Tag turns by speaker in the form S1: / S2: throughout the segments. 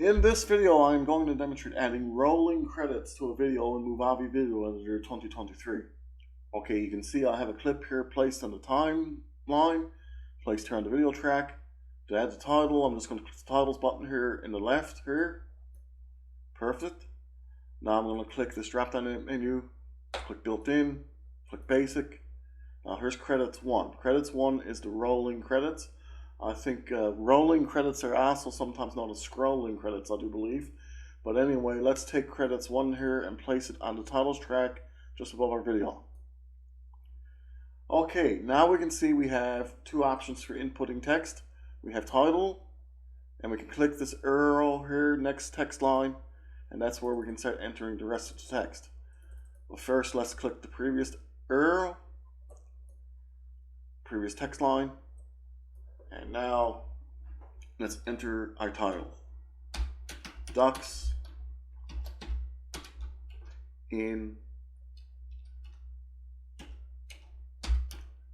S1: In this video, I'm going to demonstrate adding rolling credits to a video in Movavi Video Editor 2023. Okay, you can see I have a clip here placed on the timeline, placed here on the video track. To add the title, I'm just going to click the titles button here in the left here. Perfect. Now I'm going to click this drop down menu, click built in, click basic. Now here's credits 1. Credits 1 is the rolling credits. I think rolling credits are also sometimes known as scrolling credits, I do believe. But anyway, let's take credits 1 here and place it on the titles track just above our video. Okay, now we can see we have two options for inputting text. We have title, and we can click this arrow here, next text line, and that's where we can start entering the rest of the text. But first, let's click the previous arrow, previous text line. And now, let's enter our title. Ducks in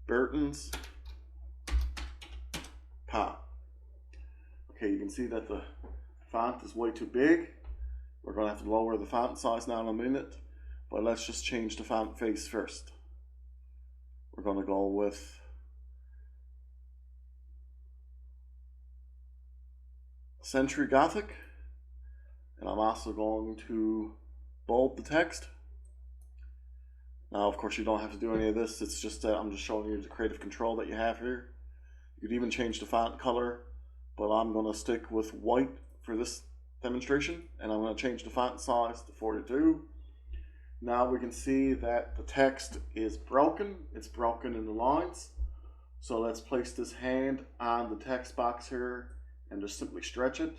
S1: Burton's pot. Okay, you can see that the font is way too big. We're going to have to lower the font size now in a minute, but let's just change the font face first. We're going to go with Century Gothic, and I'm also going to bold the text. Now, of course, you don't have to do any of this. It's just that I'm just showing you the creative control that you have here. You could even change the font color, but I'm going to stick with white for this demonstration, and I'm going to change the font size to 42. Now we can see that the text is broken. It's broken in the lines. So let's place this hand on the text box here and just simply stretch it.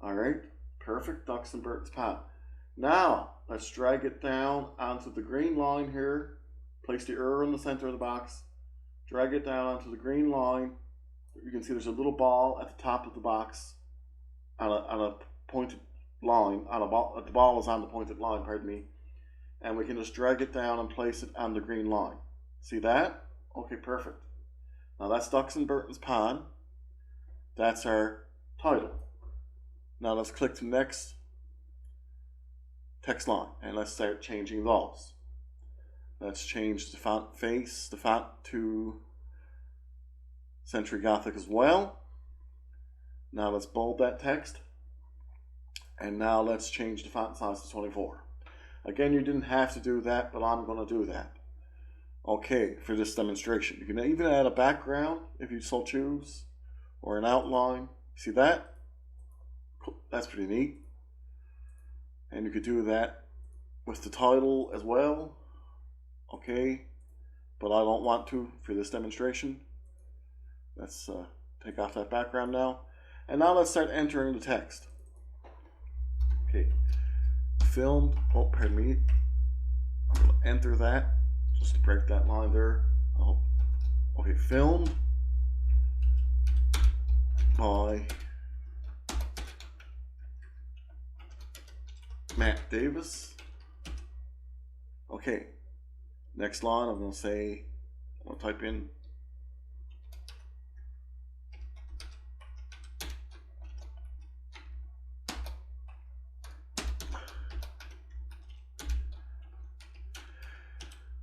S1: Alright, perfect. Ducks and Burton's pot. Now, let's drag it down onto the green line here. Place the arrow in the center of the box. Drag it down onto the green line. You can see there's a little ball at the top of the box on a pointed line. The ball is on the pointed line, pardon me. And we can just drag it down and place it on the green line. See that? Okay, perfect. Now that's Ducks and Burton's Pond. That's our title. Now let's click the next text line and let's start changing those. Let's change the font face, the font to Century Gothic as well. Now let's bold that text. And now let's change the font size to 24. Again, you didn't have to do that, but I'm going to do that. Okay, for this demonstration. You can even add a background if you so choose, or an outline. See that? That's pretty neat. And you could do that with the title as well. Okay, but I don't want to for this demonstration. Let's take off that background now. And now let's start entering the text. Okay, filmed, oh pardon me. I'm going to enter that, just to break that line there. Oh, okay, filmed by Matt Davis. Okay, next line I'm going to say, I'm going to type in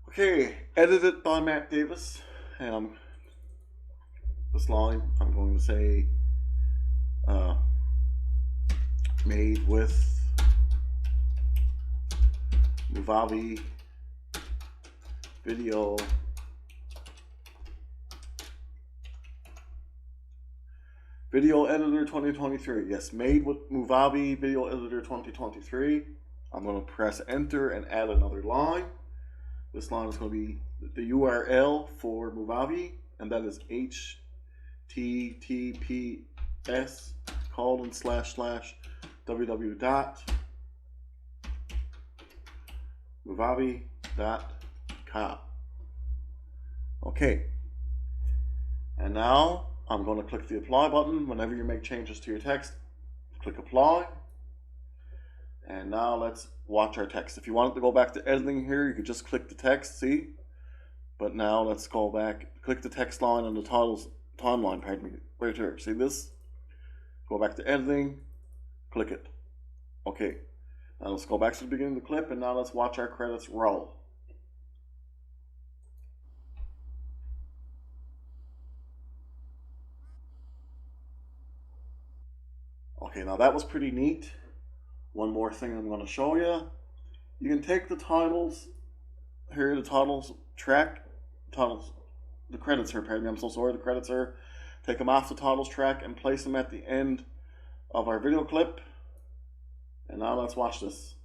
S1: okay, edited by Matt Davis, and this line I'm going to say made with Movavi Video Editor 2023. Yes, made with Movavi Video Editor 2023. I'm going to press enter and add another line. This line is going to be the URL for Movavi, and that is https://www.movavi.com. Okay, and now I'm going to click the apply button. Whenever you make changes to your text, click apply. And now let's watch our text. If you wanted to go back to editing here, you could just click the text, see? But now let's go back, click the text line on the timeline, pardon me, right here. See this? Go back to editing, click it. Okay, now let's go back to the beginning of the clip, and now let's watch our credits roll. Okay, now that was pretty neat. One more thing I'm going to show you. You can take the titles, here the titles track, the credits here, pardon me, I'm so sorry, the credits here. Take them off the titles track and place them at the end of our video clip. And now let's watch this.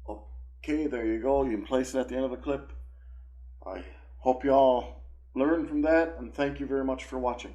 S1: Okay, there you go. You can place it at the end of the clip. I hope you all learned from that, and thank you very much for watching.